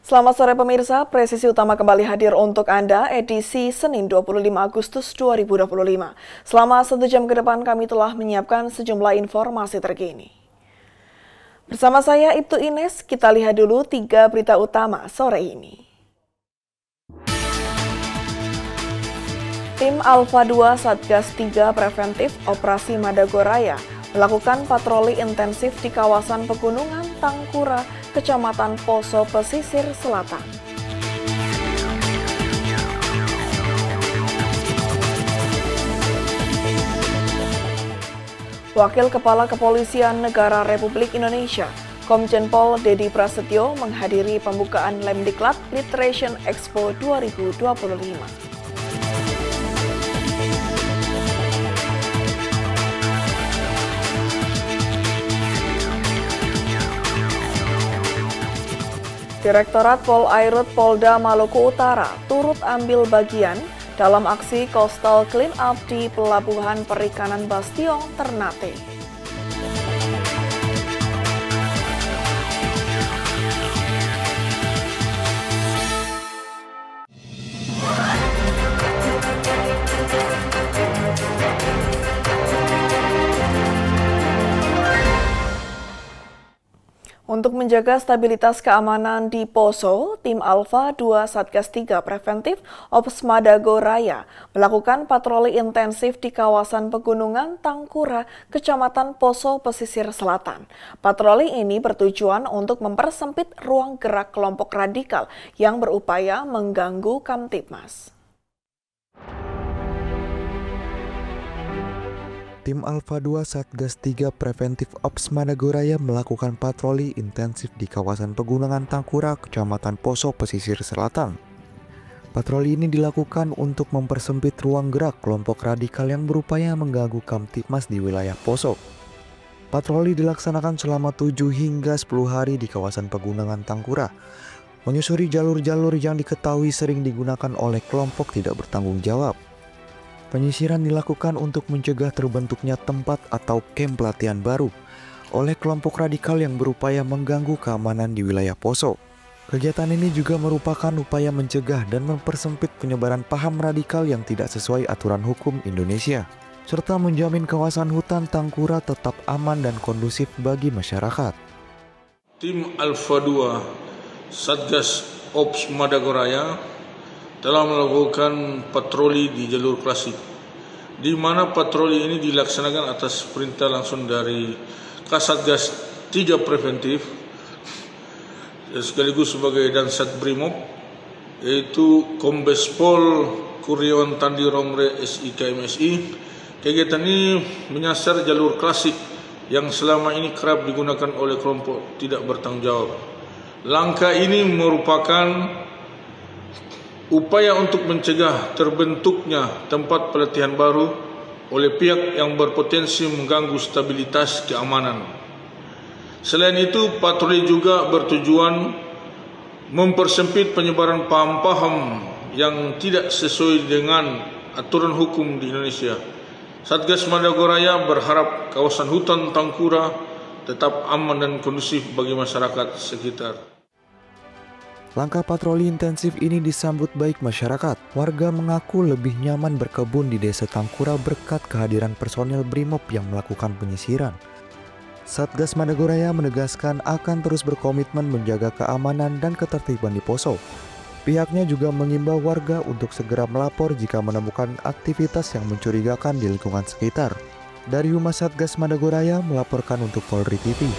Selamat sore pemirsa, Presisi Utama kembali hadir untuk Anda edisi Senin 25 Agustus 2025. Selama 1 jam ke depan kami telah menyiapkan sejumlah informasi terkini. Bersama saya Ibtu Ines, kita lihat dulu 3 berita utama sore ini. Tim Alfa 2 Satgas 3 Preventif Operasi Madagoraya melakukan patroli intensif di kawasan pegunungan Tangkura, Kecamatan Poso, Pesisir Selatan. Wakil Kepala Kepolisian Negara Republik Indonesia, Komjen Pol Dedi Prasetyo menghadiri pembukaan Lemdiklat Literation Expo 2025. Direktorat Polairut Polda Maluku Utara turut ambil bagian dalam aksi Coastal Clean Up di Pelabuhan Perikanan Bastiong, Ternate. Untuk menjaga stabilitas keamanan di Poso, tim Alfa 2 Satgas 3 Preventif Ops Madagoraya melakukan patroli intensif di kawasan pegunungan Tangkura, Kecamatan Poso, Pesisir Selatan. Patroli ini bertujuan untuk mempersempit ruang gerak kelompok radikal yang berupaya mengganggu Kamtibmas. Tim Alfa 2 Satgas 3 Preventif Ops Madagoraya melakukan patroli intensif di kawasan pegunungan Tangkura, Kecamatan Poso, Pesisir Selatan. Patroli ini dilakukan untuk mempersempit ruang gerak kelompok radikal yang berupaya mengganggu Kamtibmas di wilayah Poso. Patroli dilaksanakan selama 7 hingga 10 hari di kawasan pegunungan Tangkura, menyusuri jalur-jalur yang diketahui sering digunakan oleh kelompok tidak bertanggung jawab. Penyisiran dilakukan untuk mencegah terbentuknya tempat atau kamp pelatihan baru oleh kelompok radikal yang berupaya mengganggu keamanan di wilayah Poso. Kegiatan ini juga merupakan upaya mencegah dan mempersempit penyebaran paham radikal yang tidak sesuai aturan hukum Indonesia, serta menjamin kawasan hutan Tangkura tetap aman dan kondusif bagi masyarakat. Tim Alfa 2 Satgas Ops Madagoraya telah melakukan patroli di jalur klasik, di mana patroli ini dilaksanakan atas perintah langsung dari Kasatgas 3 Preventif sekaligus sebagai Dansat Brimob, yaitu Kombes Pol Kuryawan Tandi Romre SIK MSI. Kegiatan ini menyasar jalur klasik yang selama ini kerap digunakan oleh kelompok tidak bertanggung jawab. Langkah ini merupakan upaya untuk mencegah terbentuknya tempat pelatihan baru oleh pihak yang berpotensi mengganggu stabilitas keamanan. Selain itu, patroli juga bertujuan mempersempit penyebaran paham-paham yang tidak sesuai dengan aturan hukum di Indonesia. Satgas Madagoraya berharap kawasan hutan Tangkura tetap aman dan kondusif bagi masyarakat sekitar. Langkah patroli intensif ini disambut baik masyarakat. Warga mengaku lebih nyaman berkebun di Desa Tangkura berkat kehadiran personel Brimob yang melakukan penyisiran. Satgas Madagoraya menegaskan akan terus berkomitmen menjaga keamanan dan ketertiban di Poso. Pihaknya juga mengimbau warga untuk segera melapor jika menemukan aktivitas yang mencurigakan di lingkungan sekitar. Dari Humas Satgas Madagoraya melaporkan untuk Polri TV.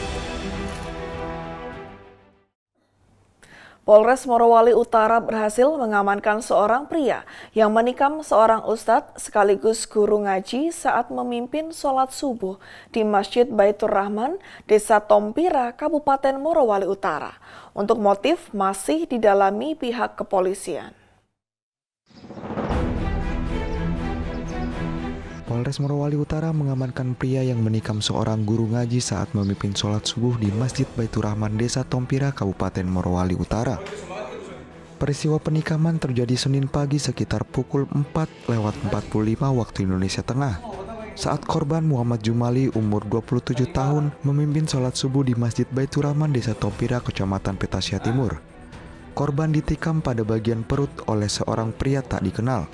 Polres Morowali Utara berhasil mengamankan seorang pria yang menikam seorang ustadz sekaligus guru ngaji saat memimpin sholat subuh di Masjid Baitur Rahman, Desa Tompira, Kabupaten Morowali Utara. Untuk motif masih didalami pihak kepolisian. Polres Morowali Utara mengamankan pria yang menikam seorang guru ngaji saat memimpin sholat subuh di Masjid Baitur Rahman, Desa Tompira, Kabupaten Morowali Utara. Peristiwa penikaman terjadi Senin pagi sekitar pukul 4:45 waktu Indonesia Tengah. Saat korban Muhammad Jumali umur 27 tahun memimpin sholat subuh di Masjid Baitur Rahman, Desa Tompira, Kecamatan Petasya Timur. Korban ditikam pada bagian perut oleh seorang pria tak dikenal.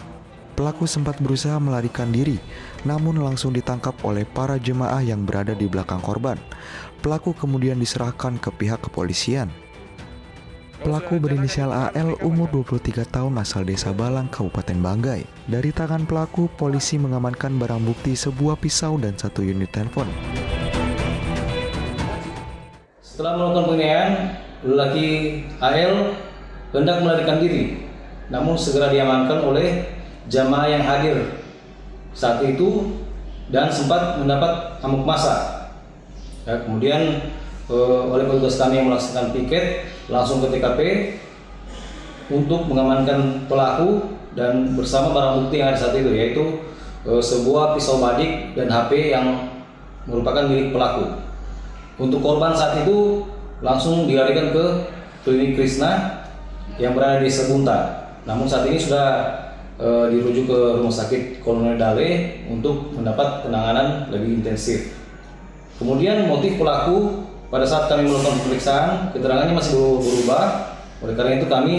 Pelaku sempat berusaha melarikan diri, namun langsung ditangkap oleh para jemaah yang berada di belakang korban. Pelaku kemudian diserahkan ke pihak kepolisian. Pelaku berinisial AL, umur 23 tahun, asal desa Balang, Kabupaten Banggai. Dari tangan pelaku, polisi mengamankan barang bukti sebuah pisau dan 1 unit telepon. Setelah melakukan penganiayaan, lelaki AL hendak melarikan diri, namun segera diamankan oleh jamaah yang hadir saat itu dan sempat mendapat amuk massa. Ya, kemudian oleh petugas kami yang melaksanakan piket langsung ke TKP untuk mengamankan pelaku dan bersama barang bukti yang ada saat itu, yaitu sebuah pisau badik dan HP yang merupakan milik pelaku. Untuk korban saat itu langsung dilarikan ke klinik Krishna yang berada di Sebunta. Namun saat ini sudah dirujuk ke Rumah Sakit Kolonel Dale untuk mendapat penanganan lebih intensif. Kemudian motif pelaku pada saat kami melakukan pemeriksaan, keterangannya masih berubah. Oleh karena itu kami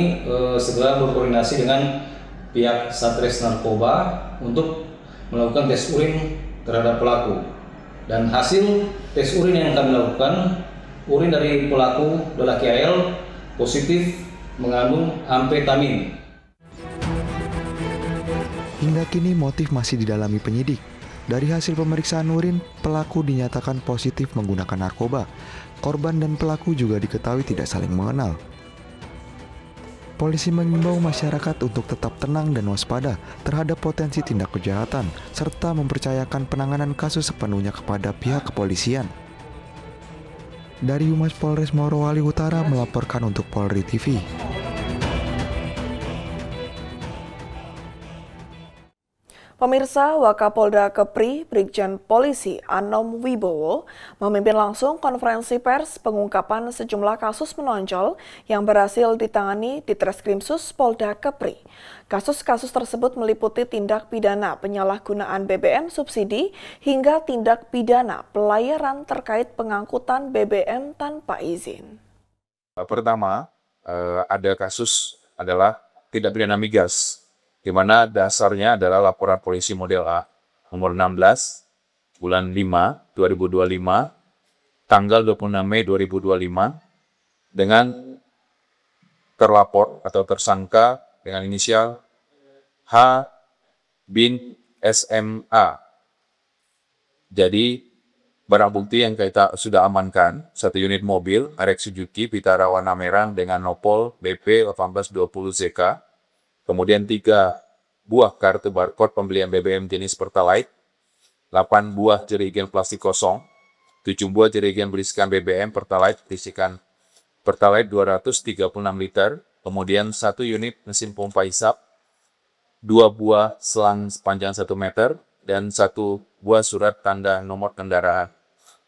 segera berkoordinasi dengan pihak Satres Narkoba untuk melakukan tes urin terhadap pelaku. Dan hasil tes urin yang kami lakukan, urin dari pelaku lelaki AL positif mengandung amfetamin. Hingga kini motif masih didalami penyidik. Dari hasil pemeriksaan urin, pelaku dinyatakan positif menggunakan narkoba. Korban dan pelaku juga diketahui tidak saling mengenal. Polisi mengimbau masyarakat untuk tetap tenang dan waspada terhadap potensi tindak kejahatan, serta mempercayakan penanganan kasus sepenuhnya kepada pihak kepolisian. Dari Humas Polres Morowali Utara melaporkan untuk Polri TV. Pemirsa, Wakapolda Kepri, Brigjen Polisi Anom Wibowo memimpin langsung konferensi pers pengungkapan sejumlah kasus menonjol yang berhasil ditangani di Treskrimsus Polda Kepri. Kasus-kasus tersebut meliputi tindak pidana penyalahgunaan BBM subsidi hingga tindak pidana pelayaran terkait pengangkutan BBM tanpa izin. Pertama, ada kasus adalah tindak pidana migas, di mana dasarnya adalah laporan polisi model A nomor 16 bulan 5 2025 tanggal 26 Mei 2025 dengan terlapor atau tersangka dengan inisial H bin SMA. Jadi barang bukti yang kita sudah amankan, 1 unit mobil merek Suzuki Vitara warna merah dengan nopol BP 1820ZK. Kemudian 3 buah kartu barcode pembelian BBM jenis Pertalite, 8 buah jerigen plastik kosong, 7 buah jerigen berisikan BBM Pertalite berisikan Pertalite 236 liter, kemudian 1 unit mesin pompa hisap, 2 buah selang sepanjang 1 meter, dan 1 buah surat tanda nomor kendaraan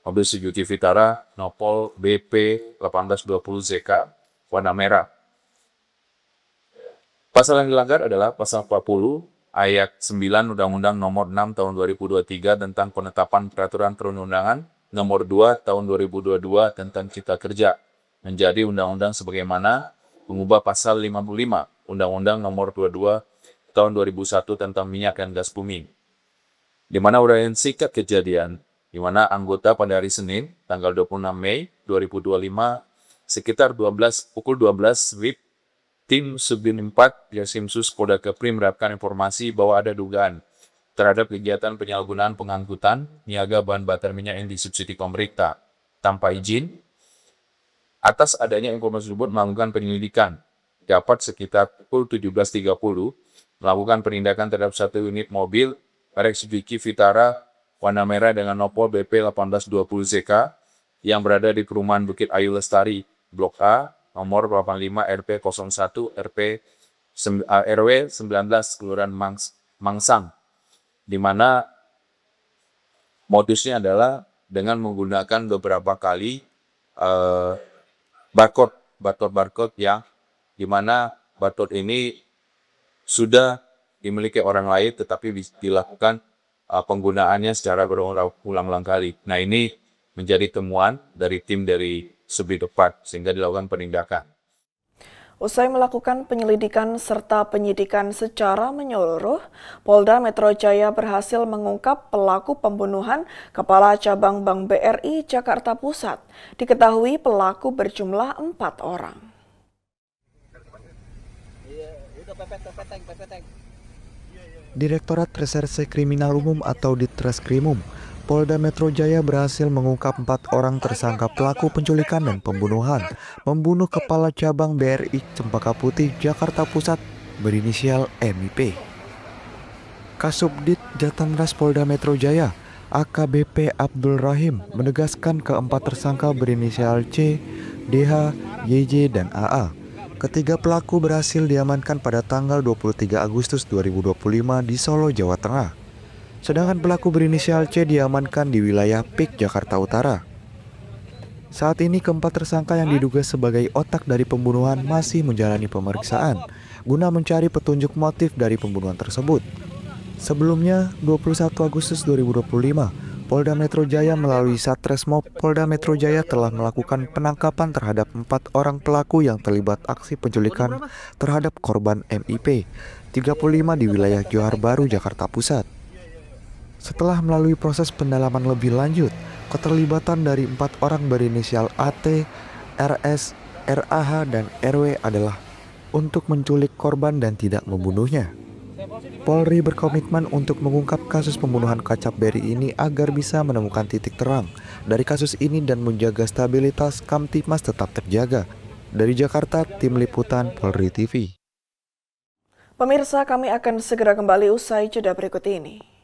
mobil Suzuki Vitara nopol BP 1820ZK warna merah. Pasal yang dilanggar adalah pasal 40 ayat 9 Undang-Undang Nomor 6 Tahun 2023 tentang penetapan peraturan perundang-undangan Nomor 2 Tahun 2022 tentang Cipta Kerja menjadi undang-undang sebagaimana mengubah pasal 55 Undang-Undang Nomor 22 Tahun 2001 tentang minyak dan gas bumi, di mana uraian singkat kejadian, di mana anggota pada hari Senin tanggal 26 Mei 2025 sekitar pukul 12 WIB Tim Subdin 4 Jasimsus Polda Kepri mendapatkan informasi bahwa ada dugaan terhadap kegiatan penyalahgunaan pengangkutan niaga bahan bakar minyak yang disubsidi pemerintah tanpa izin. Atas adanya informasi tersebut melakukan penyelidikan, dapat sekitar pukul 17.30 melakukan penindakan terhadap 1 unit mobil merek Suzuki Vitara warna merah dengan nopol BP 1820ZK yang berada di perumahan Bukit Ayu Lestari, Blok A, nomor 85 RP 01 RW 19 Kelurahan Mangsang, di mana modusnya adalah dengan menggunakan beberapa kali barcode yang di mana barcode ini sudah dimiliki orang lain tetapi dilakukan penggunaannya secara berulang-ulang kali. Nah, ini menjadi temuan dari tim dari Subdit 4 sehingga dilakukan penindakan. Usai melakukan penyelidikan serta penyidikan secara menyeluruh, Polda Metro Jaya berhasil mengungkap pelaku pembunuhan Kepala Cabang Bank BRI Jakarta Pusat. Diketahui pelaku berjumlah 4 orang. Direktorat Reserse Kriminal Umum atau Ditreskrimum, Polda Metro Jaya berhasil mengungkap 4 orang tersangka pelaku penculikan dan pembunuhan, membunuh Kepala Cabang BRI Cempaka Putih Jakarta Pusat berinisial MIP. Kasubdit Jatanras Polda Metro Jaya, AKBP Abdul Rahim, menegaskan keempat tersangka berinisial C, DH, YJ, dan AA. Ketiga pelaku berhasil diamankan pada tanggal 23 Agustus 2025 di Solo, Jawa Tengah. Sedangkan pelaku berinisial C diamankan di wilayah PIK, Jakarta Utara. Saat ini keempat tersangka yang diduga sebagai otak dari pembunuhan masih menjalani pemeriksaan guna mencari petunjuk motif dari pembunuhan tersebut. Sebelumnya, 21 Agustus 2025, Polda Metro Jaya melalui Satreskrim Polda Metro Jaya telah melakukan penangkapan terhadap 4 orang pelaku yang terlibat aksi penculikan terhadap korban MIP 35 di wilayah Johar Baru, Jakarta Pusat. Setelah melalui proses pendalaman lebih lanjut, keterlibatan dari 4 orang berinisial AT, RS, RAH, dan RW adalah untuk menculik korban dan tidak membunuhnya. Polri berkomitmen untuk mengungkap kasus pembunuhan Kacap BRI ini agar bisa menemukan titik terang dari kasus ini dan menjaga stabilitas Kamtibmas tetap terjaga. Dari Jakarta, Tim Liputan Polri TV. Pemirsa, kami akan segera kembali usai jeda berikut ini.